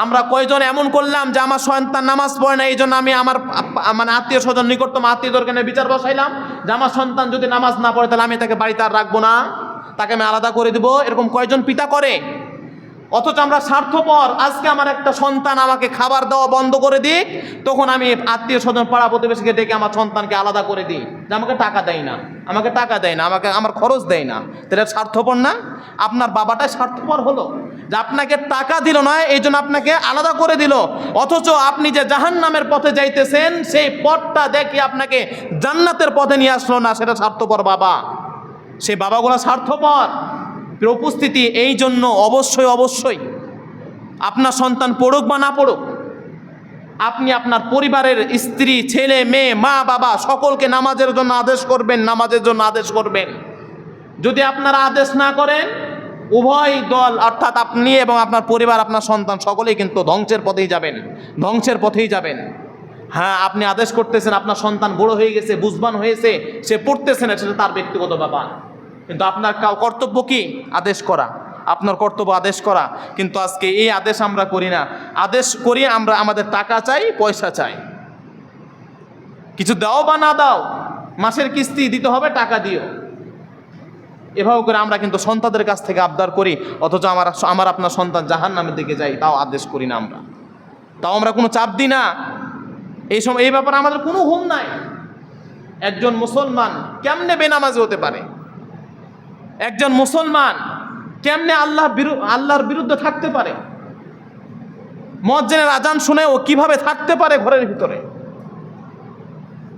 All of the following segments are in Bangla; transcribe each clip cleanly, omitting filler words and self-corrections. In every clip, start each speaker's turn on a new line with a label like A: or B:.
A: আমরা কয়জন এমন করলাম যে আমার সন্তান নামাজ পড়ে না, এই জন্য আমি আমার মানে আত্মীয় স্বজন নিকটতম আত্মীয়দেরকে বিচার বসাইলাম যে আমার সন্তান যদি নামাজ না পড়ে তাহলে আমি তাকে বাড়িতে আর রাখবো না, তাকে আমি আলাদা করে দিব। এরকম কয়জন পিতা করে? অথচ আমরা স্বার্থপর। আজকে আমার একটা সন্তান আমাকে খাবার দেওয়া বন্ধ করে দিক, তখন আমি আত্মীয় স্বজন পাড়া প্রতিবেশীকে ডেকে আমার সন্তানকে আলাদা করে দিই যে আমাকে টাকা দেয় না, আমাকে টাকা দেয় না, আমাকে আমার খরচ দেয় না। তাহলে স্বার্থপর না? আপনার বাবাটাই স্বার্থপর হলো যে আপনাকে টাকা দিল না, এই জন্য আপনাকে আলাদা করে দিল। অথচ আপনি যে জাহান্নামের পথে যাইতেছেন সেই পথটা দেখে আপনাকে জান্নাতের পথে নিয়ে আসলো না, সেটা স্বার্থপর বাবা। সেই বাবাগুলো স্বার্থপর। উপস্থিতি এই জন্য অবশ্যই অবশ্যই আপনার সন্তান পড়ুক বা না পড়ুক, আপনি আপনার পরিবারের স্ত্রী, ছেলে, মেয়ে, মা, বাবা সকলকে নামাজের জন্য আদেশ করবেন, নামাজের জন্য আদেশ করবেন। যদি আপনারা আদেশ না করেন, উভয় দল অর্থাৎ আপনি এবং আপনার পরিবার, আপনার সন্তান সকলেই কিন্তু ধ্বংসের পথেই যাবেন, ধ্বংসের পথেই যাবেন। হ্যাঁ, আপনি আদেশ করতেছেন, আপনার সন্তান বড় হয়ে গেছে, বুঝবান হয়েছে, সে পড়তেছে না, সেটা তার ব্যক্তিগত ব্যাপার, কিন্তু আপনার কর্তব্য কি? আদেশ করা। আপনার কর্তব্য আদেশ করা। কিন্তু আজকে এই আদেশ আমরা করি না। আদেশ করি আমরা আমাদের টাকা চাই, পয়সা চাই, কিছু দাও বা না দাও, মাসের কিস্তি দিতে হবে, টাকা দিও। এভাবে করে আমরা কিন্তু সন্তানদের কাছ থেকে আবদার করি, অথচ আমার আপনার সন্তান জাহান্নামের দিকে যায়, তাও আদেশ করি না আমরা, তাও আমরা কোনো চাপ দিই না। এই সময় এই ব্যাপারে আমাদের কোনো হুম নাই। একজন মুসলমান কেমনে বেনামাজি হতে পারে? একজন মুসলমান কেমনে আল্লাহর বিরুদ্ধে থাকতে পারে? মুয়াজ্জিনের আজান শুনে ও কিভাবে থাকতে পারে ঘরের ভিতরে?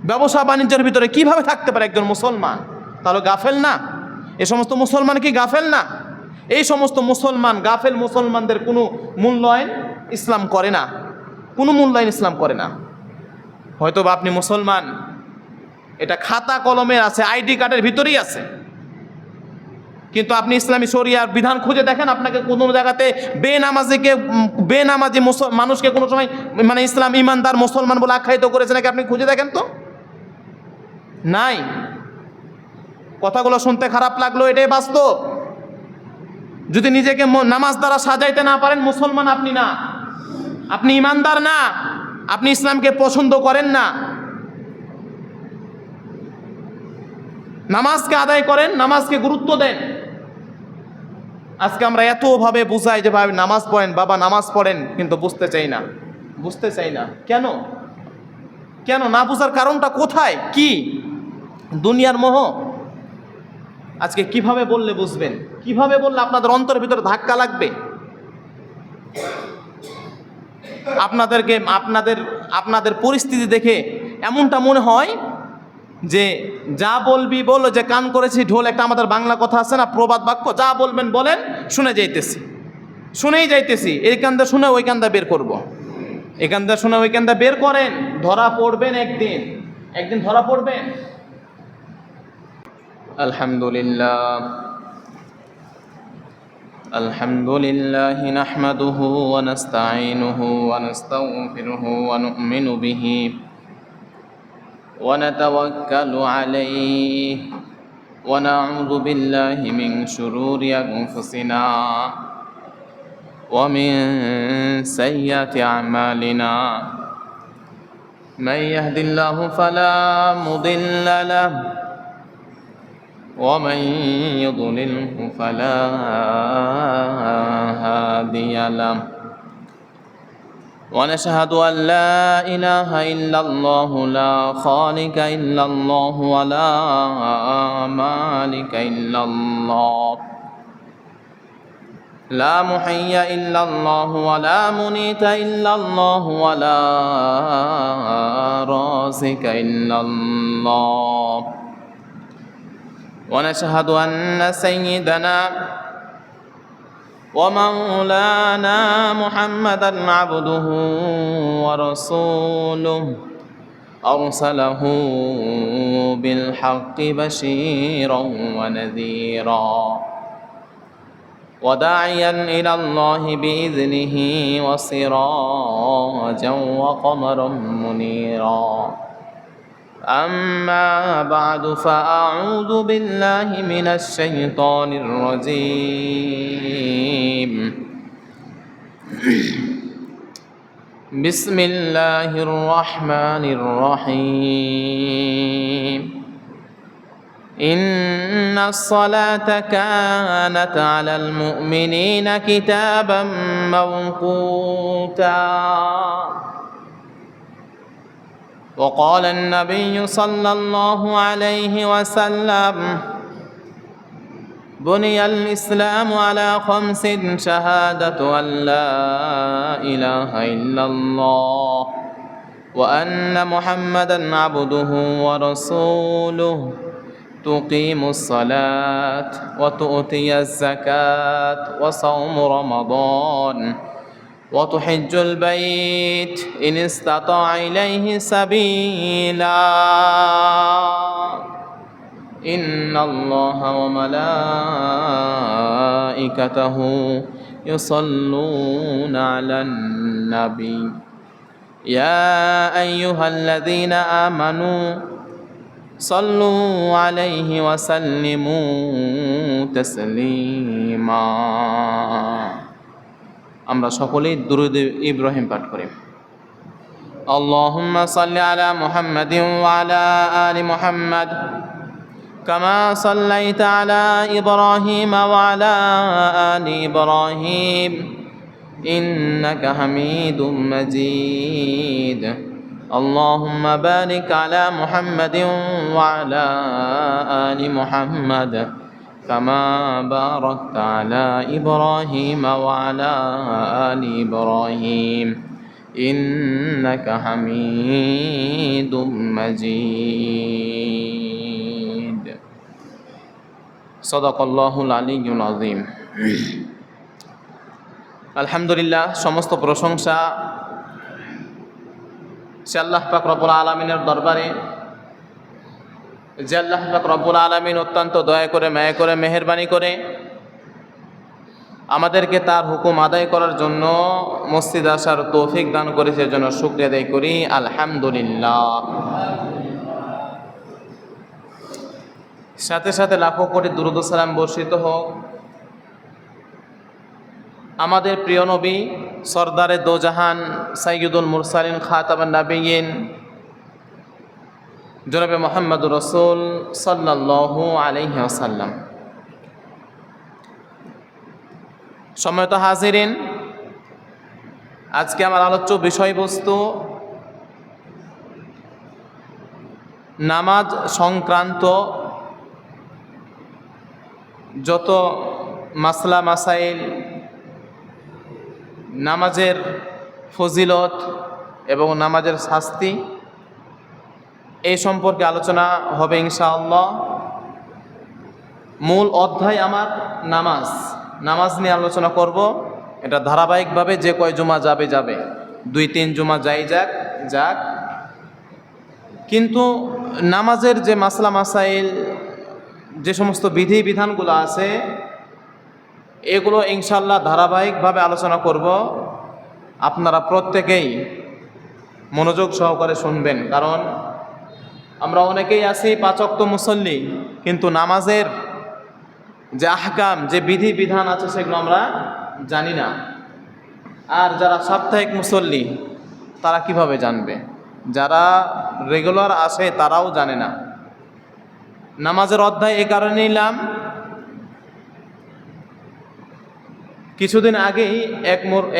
A: ব্যবসা বাণিজ্যের ভিতরে কিভাবে থাকতে পারে একজন মুসলমান? তাহলে গাফেল না? এই সমস্ত মুসলমান কি গাফেল না? এই সমস্ত মুসলমান, গাফেল মুসলমানদের কোনো মূল্যায়ন ইসলাম করে না, কোনো মূল্যায়ন ইসলাম করে না। হয়তো বা আপনি মুসলমান, এটা খাতা কলমে আছে, আইডি কার্ডের ভিতরেই আছে, কিন্তু আপনি ইসলামী শরিয়ার বিধান খুঁজে দেখেন, আপনাকে কোনো জায়গাতে বেনামাজি মানুষকে কোনো সময় মানে ইসলাম ইমানদার মুসলমান বলে আখ্যায়িত করেছে নাকি? আপনি খুঁজে দেখেন তো, নাই। কথাগুলো শুনতে খারাপ লাগলো, এটাই বাস্তব। যদি নিজেকে নামাজ দ্বারা সাজাইতে না পারেন, মুসলমান আপনি না, আপনি ইমানদার না, আপনি ইসলামকে পছন্দ করেন না। নামাজকে আদায় করেন, নামাজকে গুরুত্ব দেন। আজকে আমরা এতভাবে বুঝাই যে ভাই নামাজ পড়েন, বাবা নামাজ পড়েন, কিন্তু বুঝতে চাই না, বুঝতে চাই না। কেন? কেন না বুঝার কারণটা কোথায়? কি? দুনিয়ার মোহ। আজকে কিভাবে বললে বুঝবেন? কিভাবে বললে আপনাদের অন্তরের ভিতরে ধাক্কা লাগবে? আপনাদের পরিস্থিতি দেখে এমনটা মনে হয় যে যা বলবি বল, যে কান করেছি ঢোল, একটা আমাদের বাংলা কথা আছে না, প্রবাদ বাক্য, যা বলবেন বলেন, শুনে যাইতেছি, শুনেই যাইতেছি, এই কান্দা শুনে ওই কান্দা বের করব, এই কান্দা শুনে ওই কান্দা বের করেন, ধরা পড়বেন, একদিন একদিন ধরা পড়বেন। আলহামদুলিল্লাহ আলহামদুলিল্লাহি নাহমাদুহু ওয়া নাস্তাঈনুহু ওয়া নাস্তাগফিরুহু ওয়া নু'মিনু বিহি ونتوكل عليه ونعوذ بالله من شرور أنفسنا ومن سيئات أعمالنا من يهد الله فلا مضل له ومن يضلله فلا هادي له ونشهد أن لا إله إلا الله لا خالق إلا الله ولا مالك إلا الله لا محيي إلا الله ولا منيت إلا الله ولا رازق إلا الله ونشهد أن سيدنا ومولانا محمدا عبده ورسوله أرسله بالحق بشيرا ونذيرا وداعيا إلى الله بإذنه وسراجا وقمرا منيرا أما بعد فأعوذ بالله من الشيطان الرجيم بسم الله الرحمن الرحيم إن الصلاة كانت على المؤمنين كتابا موقوتا وقال النبي صلى الله عليه وسلم بني الإسلام على 5 شهادة أن لا إله إلا الله وأن محمدا عبده ورسوله تقيم الصلاة وتؤتي الزكاة وصوم رمضان وتحج البيت إن استطاع إليه سبيلا إن الله وملائكته يصلون على النبي يا أيها الذين آمنوا صلوا عليه وسلموا تسليما আমরা সকলেই দুরূদ ইব্রাহিম পাঠ করি اللهم صل على محمد وعلى آل محمد كما صليت على إبراهيم وعلى آل إبراهيم إنك حميد مجيد اللهم بارك على محمد وعلى آل محمد كما باركت على إبراهيم وعلى آل إبراهيم إنك حميد مجيد صدق الله العلي العظيم আলহামদুলিল্লাহ সমস্ত প্রশংসা সে আল্লাহ পাক রব্বুল আলামিনের দরবারে যে আল্লাহ পাক রব্বুল আলামিন অত্যন্ত দয়া করে মায়া করে মেহেরবানি করে আমাদেরকে তার হুকুম আদায় করার জন্য মসজিদ আসার তৌফিক দান করেছে এর জন্য শুকরিয়া আদায় করি আলহামদুলিল্লাহ। সাথে সাথে লাখো কোটি দুরূদ ও সালাম বর্ষিত হোক আমাদের প্রিয় নবী সরদারে দোজাহান সাইয়্যিদুল মুরসালিন খাতামুন নাবিয়্যিন জনাবে মুহাম্মদুর রাসূল সাল্লাল্লাহু আলাইহি ওয়াসাল্লাম। সম্মানিত হাজিরিন, আজকে আমার আলোচ্য বিষয়বস্তু নামাজ সংক্রান্ত যত মাসলা মাসাইল, নামাজের ফজিলত এবং নামাজের শাস্তি এই সম্পর্কে আলোচনা হবে ইনশাআল্লাহ। মূল অধ্যায় আমার নামাজ নিয়ে আলোচনা করব। এটা ধারাবাহিকভাবে যে কয় জুমা যাবে 2-3 জুমা যাক, কিন্তু নামাজের যে মাসলা মাসাইল, যে সমস্ত বিধি বিধানগুলো আছে এগুলো ইনশাআল্লাহ ধারাবাহিকভাবে আলোচনা করব। আপনারা প্রত্যেকেই মনোযোগ সহকারে শুনবেন, কারণ আমরা অনেকেই আছি 5 ওয়াক্ত মুসল্লি, কিন্তু নামাজের যে আহকাম, যে বিধি বিধান আছে সেগুলো আমরা জানি না। আর যারা সাপ্তাহিক মুসল্লি তারা কিভাবে জানবে? যারা রেগুলার আসে তারাও জানে না। নামাজের অধ্যায় এই কারণে নিলাম, কিছুদিন আগেই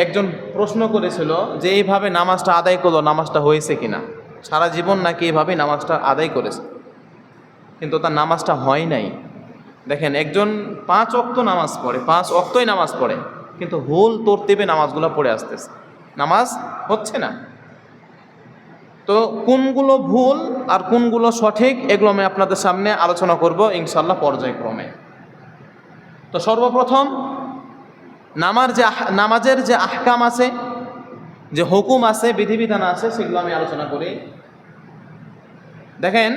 A: একজন প্রশ্ন করেছিল যে এইভাবে নামাজটা আদায় করলো, নামাজটা হয়েছে কিনা, সারা জীবন নাকি এইভাবে নামাজটা আদায় করেছে, কিন্তু তার নামাজটা হয় নাই। দেখেন, একজন 5 ওয়াক্ত নামাজ পড়ে, 5 ওয়াক্তই নামাজ পড়ে, কিন্তু ভুল তরতিবে নামাজগুলো পড়ে আসতেছে, নামাজ হচ্ছে না। তো কোনগুলো ভুল আর কোনগুলো সঠিক এগুলো আমি আপনাদের সামনে আলোচনা করব ইনশাআল্লাহ পর্যায়ক্রমে। তো সর্বপ্রথম নামাজের যে আহকাম আছে, যে হুকুম আছে, বিধিবিধান আছে, সেগুলো আমি আলোচনা করি। দেখেন,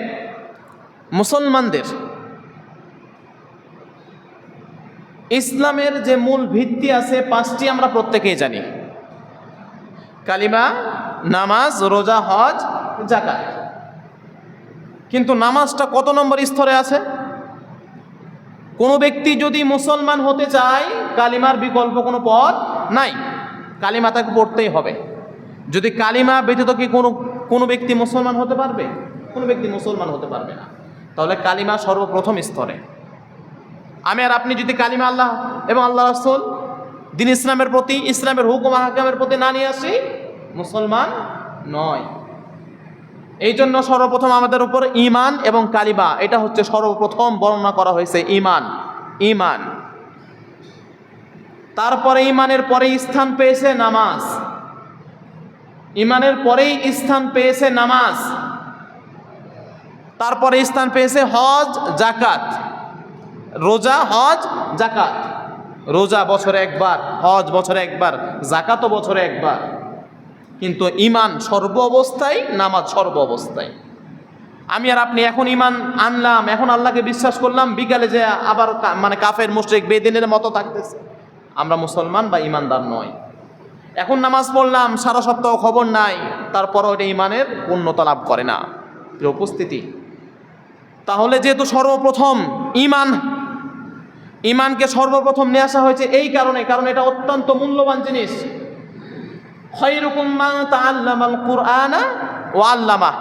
A: মুসলমানদের ইসলামের যে মূল ভিত্তি আছে 5টি আমরা প্রত্যেকেই জানি: কালিমা, নামাজ, রোজা, হজ, যাকাত। কিন্তু নামাজটা কত নম্বর স্তরে আছে? কোনো ব্যক্তি যদি মুসলমান হতে চায়, কালিমার বিকল্প কোনো পথ নাই, কালিমা তাকে পড়তেই হবে। যদি কালিমা ব্যতীত কি কোনো ব্যক্তি মুসলমান হতে পারবে? কোনো ব্যক্তি মুসলমান হতে পারবে না। তাহলে কালিমা সর্বপ্রথম স্তরে। আমি আর আপনি যদি কালিমা আল্লাহ এবং আল্লাহ রাসূল দিন ইসলামের প্রতি, ইসলামের হুকুম আহকামের প্রতি না নিয়ে আসি, মুসলমান নয়। এই জন্য সর্বপ্রথম আমাদের উপর ঈমান এবং কালিমা, এটা হচ্ছে সর্বপ্রথম বর্ণনা করা হয়েছে। ঈমান। তারপরে ঈমানের পরেই স্থান পেয়েছে নামাজ। ঈমানের পরেই স্থান পেয়েছে নামাজ। তারপরে স্থান পেয়েছে হজ, জাকাত। রোজা, হজ, জাকাত। রোজা বছরে একবার, হজ বছরে একবার, জাকাতও বছরে একবার। কিন্তু ঈমান সর্ব অবস্থায়, নামাজ সর্ব অবস্থায়। আমি আর আপনি এখন ঈমান আনলাম, এখন আল্লাহকে বিশ্বাস করলাম, বিকালে যে আবার মানে কাফের মুশরিক বেদিনের মতো থাকতেছে, আমরা মুসলমান বা ঈমানদার নয়। এখন নামাজ পড়লাম, সারা সপ্তাহ খবর নাই, তারপরও এটা ঈমানের পূর্ণতা লাভ করে না। উপস্থিতি, তাহলে যেহেতু সর্বপ্রথম ঈমানকে সর্বপ্রথম নিয়ে আসা হয়েছে এই কারণে, কারণ এটা অত্যন্ত মূল্যবান জিনিস। খায়রুকুম মান তাআল্লামাল কুরআনা ওয়া আল্লামাহ।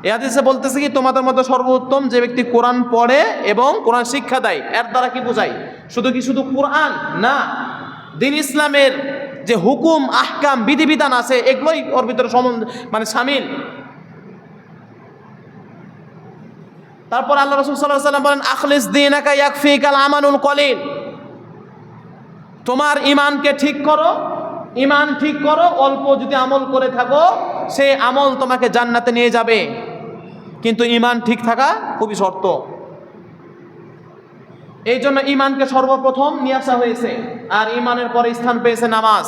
A: এই হাদিসে বলতেছে কি, তোমাদের মধ্যে সর্বোত্তম যে ব্যক্তি কোরআন পড়ে এবং কোরআন শিক্ষা দেয়। এর দ্বারা কি বোঝায়? শুধু কোরআন না, দিন ইসলামের যে হুকুম আহকাম বিধিবিধান আছে এগুলোই ওর ভিতরে মানে শামিল। তারপর আল্লাহ রাসূল সাল্লাল্লাহু আলাইহি ওয়াসাল্লাম বলেন, আখলিস দীনাকা ইয়াকফিকাল আমানুল কলিল। তোমার ঈমানকে ঠিক করো, ঈমান ঠিক করো, অল্প যদি আমল করে থাকো সেই আমল তোমাকে জান্নাতে নিয়ে যাবে। কিন্তু ঈমান ঠিক থাকা খুবই শর্ত। এই জন্য ঈমানকে সর্বপ্রথম নিয়ে আসা হয়েছে। আর ঈমানের পরে স্থান পেয়েছে নামাজ।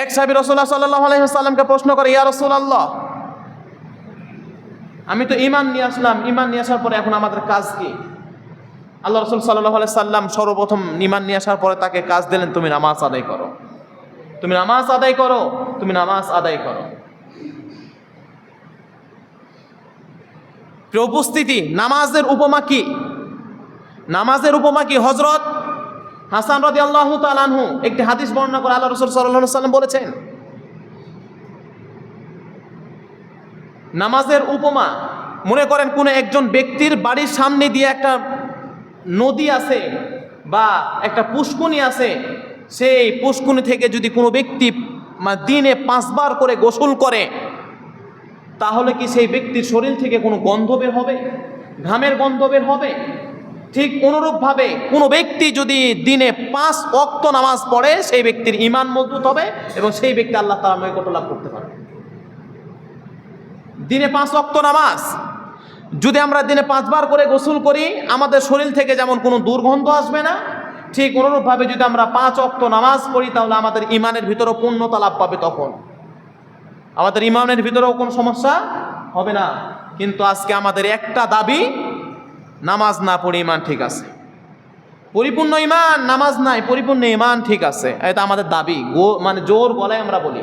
A: এক সাহাবী রাসূলুল্লাহ সাল্লাল্লাহু আলাইহি ওয়াসাল্লামকে প্রশ্ন করে, ইয়া রাসূলুল্লাহ, আমি তো ঈমান নিয়ে আসলাম, ঈমান নিয়ে আসার পরে এখন আমাদের কাজ কি? আল্লাহ রাসূল সাল্লাল্লাহু আলাইহি সাল্লাম সর্বপ্রথম ঈমান নিয়ে আসার পরে তাকে কাজ দিলেন, তুমি নামাজ আদায় করো, তুমি নামাজ আদায় করো, তুমি নামাজ আদায় করো। প্রিয় উপস্থিতি, নামাজের উপমা কি? নামাজের উপমা কি? হযরত হাসান রাদিয়াল্লাহু তাআলা আনহু একটি হাদিস বর্ণনা করে আল্লাহ রাসূল সাল্লাল্লাহু আলাইহি সাল্লাম বলেছেন, নামাজের উপমা, মনে করেন কোন একজন ব্যক্তির বাড়ির সামনে দিয়ে একটা নদী আছে বা একটা পুষ্কুনি আছে, সেই পুষ্কুনি থেকে যদি কোনো ব্যক্তি দিনে 5 বার করে গোসল করে, তাহলে কি সেই ব্যক্তির শরীর থেকে কোনো গন্ধ বের হবে? ঘামের গন্ধ বের হবে? ঠিক অনুরূপভাবে কোনো ব্যক্তি যদি দিনে 5 ওয়াক্ত নামাজ পড়ে, সেই ব্যক্তির ঈমান মজবুত হবে এবং সেই ব্যক্তি আল্লাহ তাআলার নৈকট্য লাভ করতে পারবে। দিনে 5 ওয়াক্ত নামাজ, যদি আমরা দিনে 5 বার করে গোসল করি, আমাদের শরীর থেকে যেমন কোনো দুর্গন্ধ আসবে না, ঠিক অনুরূপভাবে যদি আমরা 5 ওয়াক্ত নামাজ পড়ি, তাহলে আমাদের ঈমানের ভিতরেও পূর্ণতা লাভ পাবে। তখন আমাদের ঈমানের ভিতরেও কোনো সমস্যা হবে না। কিন্তু আজকে আমাদের একটা দাবি, নামাজ না পড়ে ঈমান ঠিক আছে, পরিপূর্ণ ঈমান, নামাজ নাই, পরিপূর্ণ ঈমান ঠিক আছে, এটা আমাদের দাবি। মানে জোর গলায় আমরা বলি।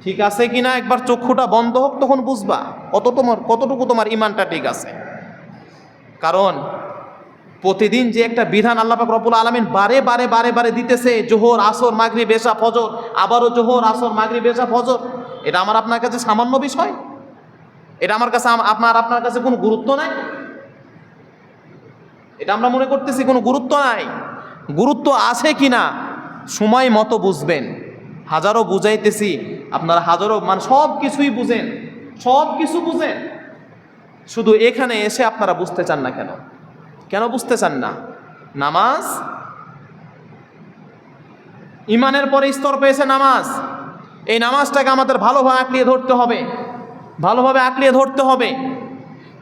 A: ঠিক আছে কিনা একবার চক্ষুটা বন্ধ হোক, তখন বুঝবা কতটুকু তোমার ঈমানটা ঠিক আছে। কারণ প্রতিদিন যে একটা বিধান আল্লাহ পাক রব্বুল আলামিন বারে বারে দিতেছে, জোহর, আসর, মাগরিব, এশা, ফজর, আবারও জোহর, আসর, মাগরিব, এশা, ফজর, এটা আমার আপনার কাছে সামান্য বিষয়? এটা আমার কাছে আপনার কাছে কোনো গুরুত্ব নাই? এটা আমরা মনে করতেছি কোনো গুরুত্ব নাই। গুরুত্ব আছে কিনা সময় মতো বুঝবেন। হাজারো বুঝাইতেছি, আপনারা হাজারো মানে সব কিছুই বুঝেন, সব কিছু বুঝেন, শুধু এখানে এসে আপনারা বুঝতে চান না। কেন বুঝতে চান না? নামাজ ঈমানের পরে স্তর পেয়েছে নামাজ। এই নামাজটাকে আমাদের ভালোভাবে আঁকড়িয়ে ধরতে হবে,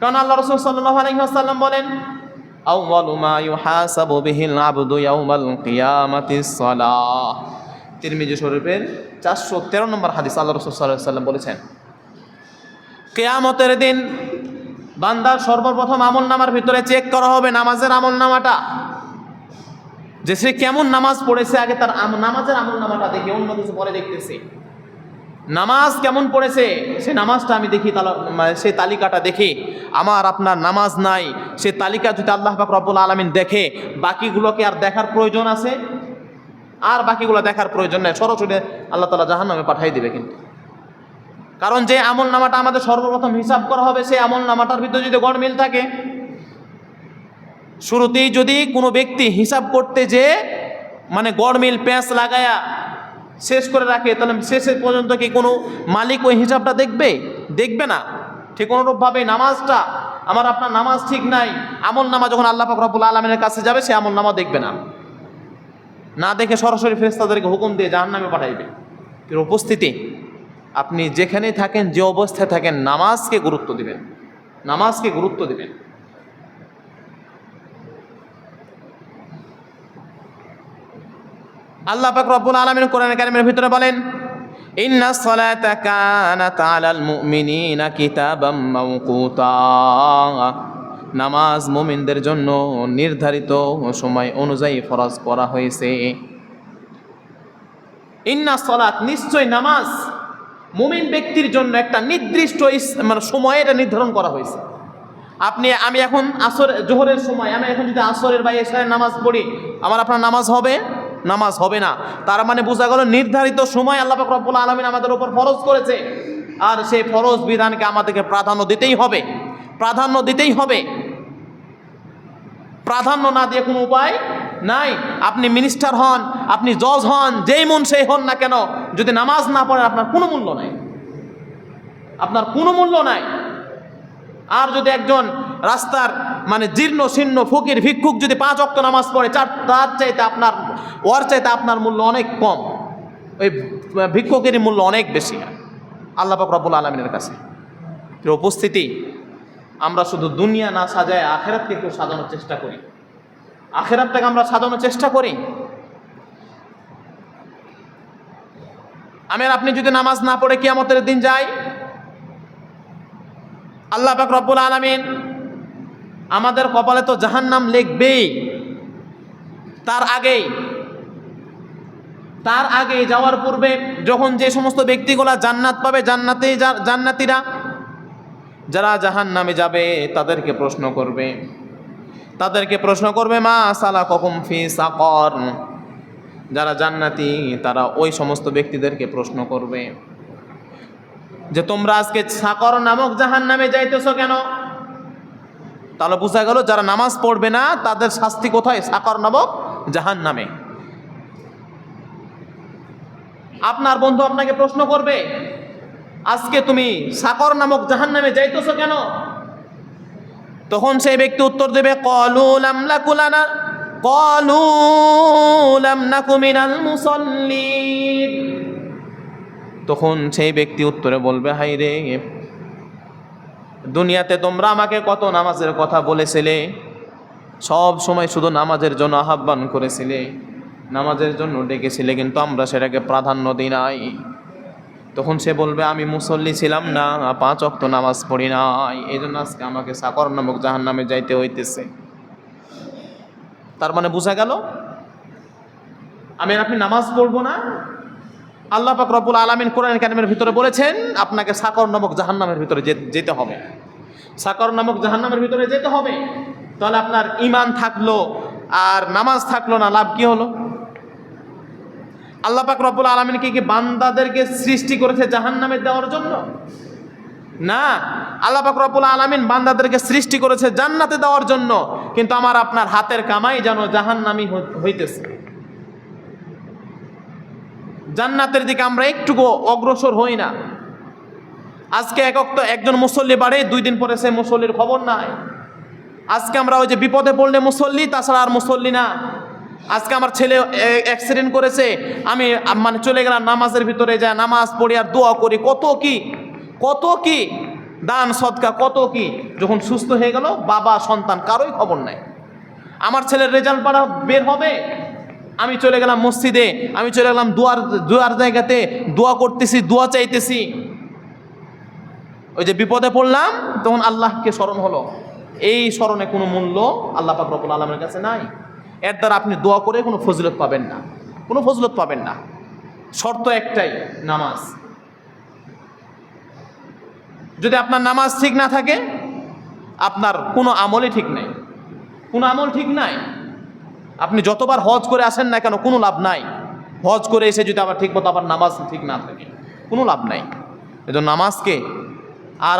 A: কারণ আল্লাহ রাসূল সাল্লাল্লাহু আলাইহি ওয়াসাল্লাম বলেন, আউয়ালু মা ইউহাসাবু বিহিল আবদু ইয়াউমাল কিয়ামাতিস সালাহ। তিরমিজি শরীফের 413 নম্বর হাদিস আল্লাহ রাসূল সাল্লাল্লাহু আলাইহি ওয়াসাল্লাম বলেছেন, কিয়ামতের দিন বান্দার সর্বপ্রথম আমলনামার ভিতরে চেক করা হবে নামাজের আমলনামাটা, যে সে কেমন নামাজ পড়েছে। আগে তার নামাজের আমলনামাটা দেখি, অন্য কিছু পরে দেখতেছি। নামাজ কেমন পড়েছে সে নামাজটা আমি দেখি, সেই তালিকাটা দেখি। আমার আপনার নামাজ নাই, সে তালিকা যদি আল্লাহ পাক রব্বুল আলামিন দেখে, বাকিগুলোকে আর দেখার প্রয়োজন আছে? আর বাকিগুলো দেখার প্রয়োজন নেই, সরাসরি আল্লাহ তাআলা জাহান্নামে পাঠিয়ে দিবে। কিন্তু কারণ যে আমল নামাটা আমাদের সর্বপ্রথম হিসাব করা হবে, সেই আমল নামাটার ভিতরে যদি গড়মিল থাকে, শুরুতেই যদি কোনো ব্যক্তি হিসাব করতে যে মানে গড়মিল প্যাঁচ লাগায়া শেষ করে রাখে, তাহলে শেষের পর্যন্ত কি কোনো মালিক ওই হিসাবটা দেখবে না। ঠিক অনুরূপভাবে নামাজটা, আমার আপনার নামাজ ঠিক নাই, আমল নামা যখন আল্লাহ পাক রব্বুল আলামিনের কাছে যাবে, সে আমল নামা দেখবে না দেখে সরাসরি ফেরেশতাদেরকে হুকুম দিয়ে জাহান্নামে পাঠাইবে। এর উপস্থিতি, আপনি যেখানেই থাকেন, যে অবস্থায় থাকেন, নামাজকে গুরুত্ব দিবেন, নামাজকে গুরুত্ব দিবেন। আল্লাহ পাক রব্বুল আলামিন কোরআন কারীমের ভিতরে বলেন, ইন্নাস সালাতা কানাত আলাল মুমিনিনা কিতাবাম মাওকুতা, নামাজ মুমিনদের জন্য নির্ধারিত সময় অনুযায়ী ফরজ করা হয়েছে। ইন্নাস সালাত, নিশ্চয় নামাজ মুমিন ব্যক্তির জন্য একটা নির্দিষ্ট মানে সময় এটা নির্ধারণ করা হয়েছে। আমি এখন জোহরের সময়, আমি এখন যদি আসরের বা এশারের নামাজ পড়ি, আমার আপনার নামাজ হবে না। তার মানে বোঝা গেল নির্ধারিত সময় আল্লাহ পাক রব্বুল আলামিন আমাদের উপর ফরজ করেছে, আর সেই ফরজ বিধানকে আমাদেরকে প্রাধান্য দিতেই হবে। প্রাধান্য না দিয়ে কোনো উপায় নাই। আপনি মিনিস্টার হন, আপনি জজ হন, যেই মন সেই হন না কেন, যদি নামাজ না পড়েন আপনার কোনো মূল্য নাই। আর যদি একজন রাস্তার মানে জীর্ণ শীর্ণ ফকির ভিক্ষুক যদি 5 ওয়াক্ত নামাজ পড়ে, ওর চাইতে আপনার মূল্য অনেক কম, ওই ভিক্ষুকেরই মূল্য অনেক বেশি আল্লাহ পাক রব্বুল আলামিনের কাছে। উপস্থিতি, আমরা শুধু দুনিয়া না সাজায় আখিরাতকে একটু সাজানোর চেষ্টা করি, আখিরাতটাকে আমরা সাজানোর চেষ্টা করি। আপনি যদি নামাজ না পড়ে কিয়ামতের দিন যায়, আল্লাহ পাক রব্বুল আলামিন আমাদের কপালে তো জাহান্নাম লিখবেই। তার আগে যাওয়ার পূর্বে যখন যে সমস্ত ব্যক্তিগুলা জান্নাত পাবে, জান্নাতীরা যারা জাহান্নামে যাবে তাদেরকে প্রশ্ন করবে মা সালাকুম ফি সাকর। যারা জান্নাতি তারা ওই সমস্ত ব্যক্তিদেরকে প্রশ্ন করবে যে তোমরা আজকে সাকর নামক জাহান্নামে যাইতেছো কেন? তাহলে বোঝা গেল যারা নামাজ পড়বে না তাদের শাস্তি কোথায়? সাকর নামক জাহান্নামে। আপনার বন্ধু আপনাকে প্রশ্ন করবে, আজকে তুমি সাকর নামক জাহান্নামে যাইতেছো কেন? তখন সেই ব্যক্তি উত্তর দেবে, ক্বালু লাম নাকু মিনাল মুসাল্লিন। তখন সেই ব্যক্তি উত্তরে বলবে, হাই রে, দুনিয়াতে তোমরা আমাকে কত নামাজের কথা বলেছিলে, সব সময় শুধু নামাজের জন্য আহ্বান করেছিলে, নামাজের জন্য ডেকেছিলে, কিন্তু আমরা সেটাকে প্রাধান্য দিই নাই। তখন সে বলবে, আমি মুসল্লি ছিলাম না, 5 ওয়াক্ত নামাজ পড়ি নাই, এই জন্য আজকে আমাকে সাকর নামক জাহান্নামে যাইতে হইতেছে। তার মানে বোঝা গেল আপনি নামাজ পড়বো না, আল্লাহ পাক রব্বুল আলামিন কোরআন কারীমের ভিতরে বলেছেন আপনাকে সাকর নামক জাহান্নামের ভিতরে যেতে হবে, সাকর নামক জাহান্নামের ভিতরে যেতে হবে। তাহলে আপনার ঈমান থাকলো আর নামাজ থাকলো না, লাভ কি হলো? আল্লাহ পাক রব্বুল আলামিন কি বান্দাদেরকে সৃষ্টি করেছে জাহান্নামে দেওয়ার জন্য? না, আল্লাহ পাক রব্বুল আলামিন বান্দাদেরকে সৃষ্টি করেছে জান্নাতে দেওয়ার জন্য। কিন্তু আমার আপনার হাতের কামাই যেন জাহান্নামী হইতেছে, জান্নাতের দিকে আমরা একটুকু অগ্রসর হই না। আজকে একজন মুসল্লি বাড়ে, 2 দিন পরে সে মুসল্লির খবর নাই। আজকে আমরা ওই যে বিপদে পড়লে মুসল্লি, তাছাড়া আর মুসল্লি না। আজকে আমার ছেলে অ্যাক্সিডেন্ট করেছে, আমি মানে চলে গেলাম নামাজের ভিতরে, যা নামাজ পড়ি আর দোয়া করি, কত কি দান সদকা, কত কি। যখন সুস্থ হয়ে গেল, বাবা সন্তান কারোই খবর নাই। আমার ছেলের রেজাল্ট বের হবে, আমি চলে গেলাম মসজিদে, আমি চলে গেলাম দুয়ার জায়গাতে, দোয়া করতেছি, দোয়া চাইতেছি। ওই যে বিপদে পড়লাম, তখন আল্লাহকে স্মরণ হলো। এই স্মরণে কোনো মূল্য আল্লাহ পাক রব্বুল আলামিনের কাছে নাই। এর দ্বারা আপনি দোয়া করে কোনো ফজিলত পাবেন না, শর্ত একটাই, নামাজ। যদি আপনার নামাজ ঠিক না থাকে, আপনার কোনো আমলই ঠিক নাই। আপনি যতবার হজ করে আসেন না কেন, কোনো লাভ নাই। হজ করে এসে যদি আবার ঠিক মতো আবার নামাজ ঠিক না থাকে, কোনো লাভ নাই। এজন্য নামাজকে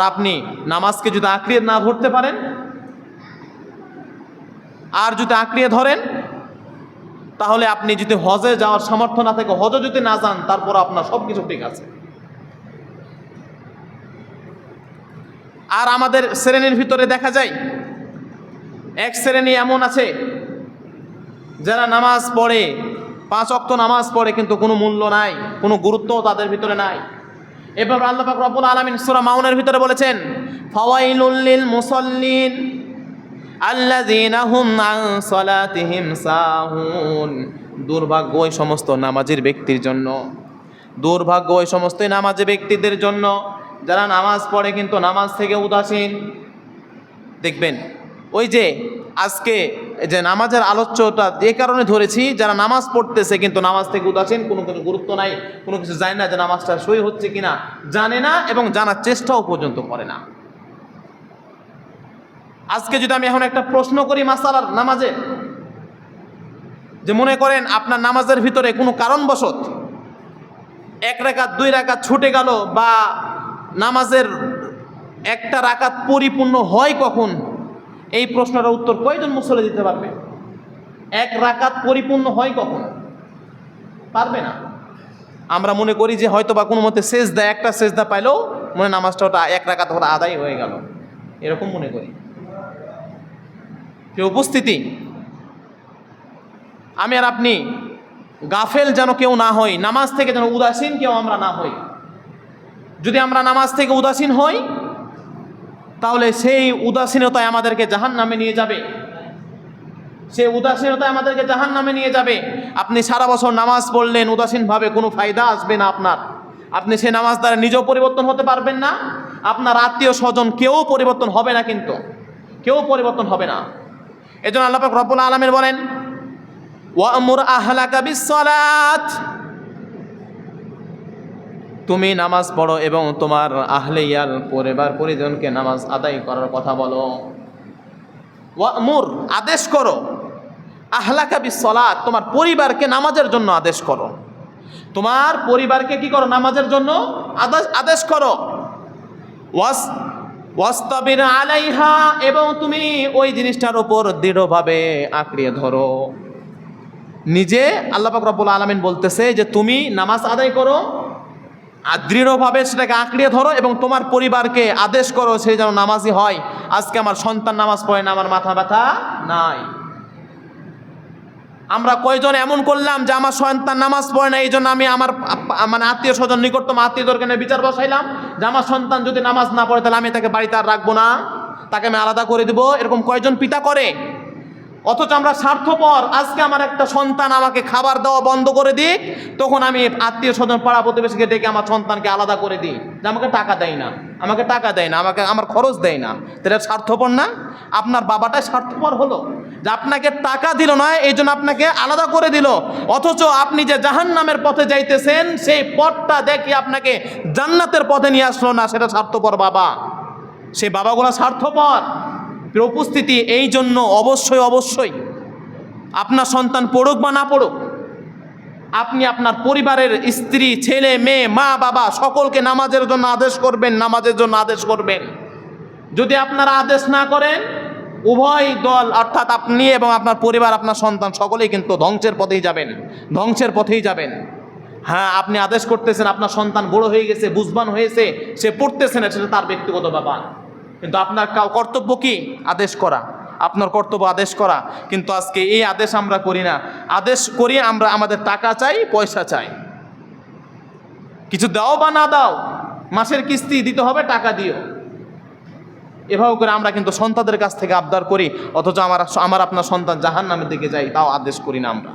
A: আপনি নামাজকে যদি আঁকড়িয়ে না ধরতে পারেন, আর যদি আঁকড়িয়ে ধরেন, তাহলে আপনি যদি হজে যাওয়ার সামর্থ্য না থাকে, হজে যদি না যান, তারপর আপনার সব কিছু ঠিক আছে। আর আমাদের শ্রেণীর ভিতরে দেখা যায় এক শ্রেণী এমন আছে যারা নামাজ পড়ে, 5 ওয়াক্ত নামাজ পড়ে, কিন্তু কোনো মূল্য নাই, কোনো গুরুত্ব তাদের ভিতরে নাই। এবার আল্লাহ পাক রব্বুল আলামিন সূরা মাউনের ভিতরে বলেছেন, ফাওয়াইলুল লিল মুসাল্লিন আল্লাযীনা হুম আন সালাতিহিম সাহুন। দুর্ভাগ্য ওই সমস্ত নামাজের ব্যক্তির জন্য, দুর্ভাগ্য ওই সমস্ত নামাজি ব্যক্তিদের জন্য যারা নামাজ পড়ে কিন্তু নামাজ থেকে উদাসীন। দেখবেন ওই যে আজকে যে নামাজের আলোচ্যটা যে কারণে ধরেছি, যারা নামাজ পড়তেছে কিন্তু নামাজ থেকে উদাসীন, কোনো কিছু গুরুত্ব নাই, কোনো কিছু জানে না যে নামাজটা সই হচ্ছে কিনা, জানে না এবং জানার চেষ্টাও পর্যন্ত করে না। আজকে যদি আমি এখন একটা প্রশ্ন করি মাসালার নামাজে, যে মনে করেন আপনার নামাজের ভিতরে কোনো কারণবশত 1 রাকাত 2 রাকাত ছুটে গেল, বা নামাজের একটা রাকাত পরিপূর্ণ হয় কখন, এই প্রশ্নটার উত্তর কয়জন মুসল্লি দিতে পারবে? 1 রাকাত পরিপূর্ণ হয় কখন? পারবে না। আমরা মনে করি যে হয়তো বা কোনো মতে সেজদা, একটা সেজদা পাইলেও মনে নামাজটা ওটা 1 রাকাত ওটা আদায় হয়ে গেল, এরকম মনে করি। কি উপস্থিতি, আমি আর আপনি গাফেল যেন কেউ না হই, নামাজ থেকে যেন উদাসীন কেউ আমরা না হই। যদি আমরা নামাজ থেকে উদাসীন হই, তাহলে সেই উদাসীনতায় আমাদেরকে জাহান্নামে নিয়ে যাবে, সেই উদাসীনতায় আমাদেরকে জাহান্নামে নিয়ে যাবে। আপনি সারা বছর নামাজ পড়লেন উদাসীনভাবে, কোনো ফায়দা আসবে না আপনার। আপনি সেই নামাজ দ্বারা নিজেও পরিবর্তন হতে পারবেন না, আপনার আত্মীয় স্বজন কেউ পরিবর্তন হবে না, কিন্তু কেউ পরিবর্তন হবে না। এজন্য আল্লাহ পাক রব্বুল আলামিন বলেন, ওয়া'মুর আহলাকা বিস-সালাত, তুমি নামাজ পড়ো এবং তোমার আহলে ইয়াল পরিবার পরিজনকে নামাজ আদায় করার কথা বলো। ওয়া'মুর, আদেশ করো, আহলাকা বিস-সালাত, তোমার পরিবারকে নামাজের জন্য আদেশ করো। তোমার পরিবারকে কি করো? নামাজের জন্য আদেশ করো। ওয়াস্তাবির আলাইহা, এবং তুমি ওই জিনিসটার উপর দৃঢ়ভাবে আঁকড়িয়ে ধরো। নিজে আল্লাহ পাক রব্বুল আলামিন বলতেছে যে তুমি নামাজ আদায় করো আর দৃঢ়ভাবে সেটাকে আঁকড়িয়ে ধরো, এবং তোমার পরিবারকে আদেশ করো সে যেন নামাজি হয়। আজকে আমার সন্তান নামাজ পড়ে না, আমার মাথা ব্যথা নাই। আমরা কয়জন এমন করলাম যে আমার সন্তান নামাজ পড়ে না, এই জন্য আমি আমার আত্মীয় স্বজন নিকটতম আত্মীয়দেরকে বিচার বসাইলাম যে আমার সন্তান যদি নামাজ না পড়ে তাহলে আমি তাকে বাড়িতে আর রাখবো না, তাকে আমি আলাদা করে দিব। এরকম কয়জন পিতা করে? অথচ আমরা স্বার্থপর। আজকে আমার একটা সন্তান আমাকে খাবার দেওয়া বন্ধ করে দিক, তখন আমি আত্মীয় স্বজন পাড়া প্রতিবেশীকে ডেকে আমার সন্তানকে আলাদা করে দিই, যে আমাকে টাকা দেয় না, আমাকে টাকা দেয় না, আমাকে আমার খরচ দেয় না। তাহলে স্বার্থপর না? আপনার বাবাটাই স্বার্থপর হলো যে আপনাকে টাকা দিল না, এই জন্য আপনাকে আলাদা করে দিল। অথচ আপনি যে জাহান্নামের পথে যাইতেছেন, সেই পথটা দেখে আপনাকে জান্নাতের পথে নিয়ে আসলো না, সেটা স্বার্থপর বাবা। সেই বাবাগুলো স্বার্থপর। উপস্থিতি এই জন্য অবশ্যই অবশ্যই আপনার সন্তান পড়ুক বা না পড়ুক, আপনি আপনার পরিবারের স্ত্রী, ছেলে, মেয়ে, মা, বাবা সকলকে নামাজের জন্য আদেশ করবেন, নামাজের জন্য আদেশ করবেন। যদি আপনারা আদেশ না করেন, উভয় দল অর্থাৎ আপনি এবং আপনার পরিবার, আপনার সন্তান সকলেই কিন্তু ধ্বংসের পথেই যাবেন, ধ্বংসের পথেই যাবেন। হ্যাঁ, আপনি আদেশ করতেছেন, আপনার সন্তান বড় হয়ে গেছে, বুঝবান হয়েছে, সে পড়তেছে না, সেটা তার ব্যক্তিগত ব্যাপার, কিন্তু আপনার কর্তব্য কি? আদেশ করা। আপনার কর্তব্য আদেশ করা। কিন্তু আজকে এই আদেশ আমরা করি না। আদেশ করি আমরা আমাদের টাকা চাই, পয়সা চাই, কিছু দাও বা না দাও, মাসের কিস্তি দিতে হবে, টাকা দিও। এভাবে করে আমরা কিন্তু সন্তানদের কাছ থেকে আবদার করি, অথচ আমার আপনার সন্তান জাহান্নামের দিকে যায়, তাও আদেশ করি না আমরা,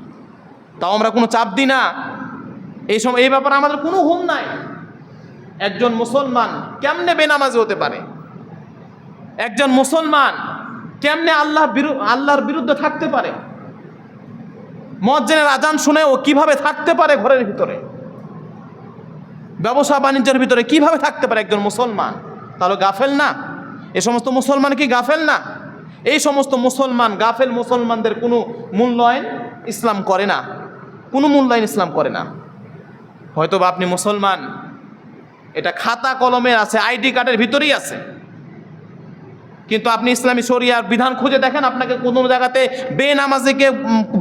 A: তাও আমরা কোনো চাপ দিই না। এই ব্যাপারে আমাদের কোনো ঘুম নাই। একজন মুসলমান কেমনে বেনামাজি হতে পারে? একজন মুসলমান কেমনে আল্লাহর বিরুদ্ধে থাকতে পারে? মুয়াজ্জিনের আজান শুনে ও কিভাবে থাকতে পারে ঘরের ভিতরে? ব্যবসা বাণিজ্যের ভিতরে কিভাবে থাকতে পারে একজন মুসলমান? তাহলে গাফেল না? এ সমস্ত মুসলমান কি গাফেল না? এই সমস্ত মুসলমান গাফেল মুসলমানদের কোনো মূল্যায়ন ইসলাম করে না। কোনো মূল্যায়ন ইসলাম করে না। হয়তো বা আপনি মুসলমান, এটা খাতা কলমের আছে, আইডি কার্ডের ভিতরেই আছে, কিন্তু আপনি ইসলামী শরিয়ার বিধান খুঁজে দেখেন, আপনাকে কোনো জায়গাতে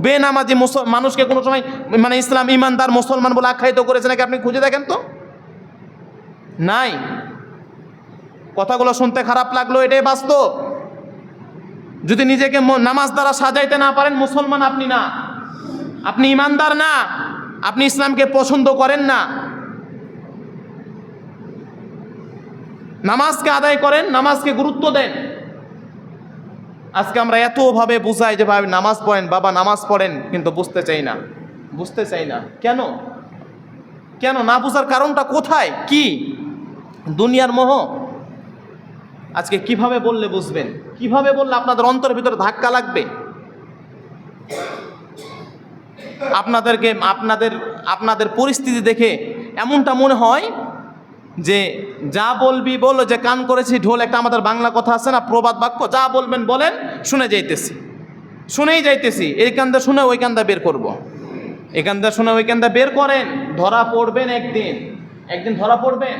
A: বেনামাজি মানুষকে কোনো সময় মানে ইসলাম ইমানদার মুসলমান বলে আখ্যায়িত করেছে নাকি? আপনি খুঁজে দেখেন তো, নাই। কথাগুলো শুনতে খারাপ লাগলো, এটাই বাস্তব। যদি নিজেকে নামাজ দ্বারা সাজাইতে না পারেন, মুসলমান আপনি না, আপনি ইমানদার না, আপনি ইসলামকে পছন্দ করেন না। নামাজকে আদায় করেন, নামাজকে গুরুত্ব দেন। আজকে আমরা এতভাবে বুঝাই যে ভাই নামাজ পড়েন, বাবা নামাজ পড়েন, কিন্তু বুঝতে চাই না, বুঝতে চাই না। কেন? কেন না বুঝার কারণটা কোথায়? কি? দুনিয়ার মোহ। আজকে কিভাবে বললে বুঝবেন? কিভাবে বললে আপনাদের অন্তরের ভিতরে ধাক্কা লাগবে? আপনাদের পরিস্থিতি দেখে এমনটা মনে হয় যে যা বলবি বল, যে কান করেছি ঢোল, একটা আমাদের বাংলা কথা আছে না, প্রবাদ বাক্য, যা বলবেন বলেন, শুনেই যাইতেছি, এই কান্দা শুনে ওই কান্দা বের করব, এই কান্দা শুনে ওই কান্দা বের করেন, ধরা পড়বেন, একদিন ধরা পড়বেন।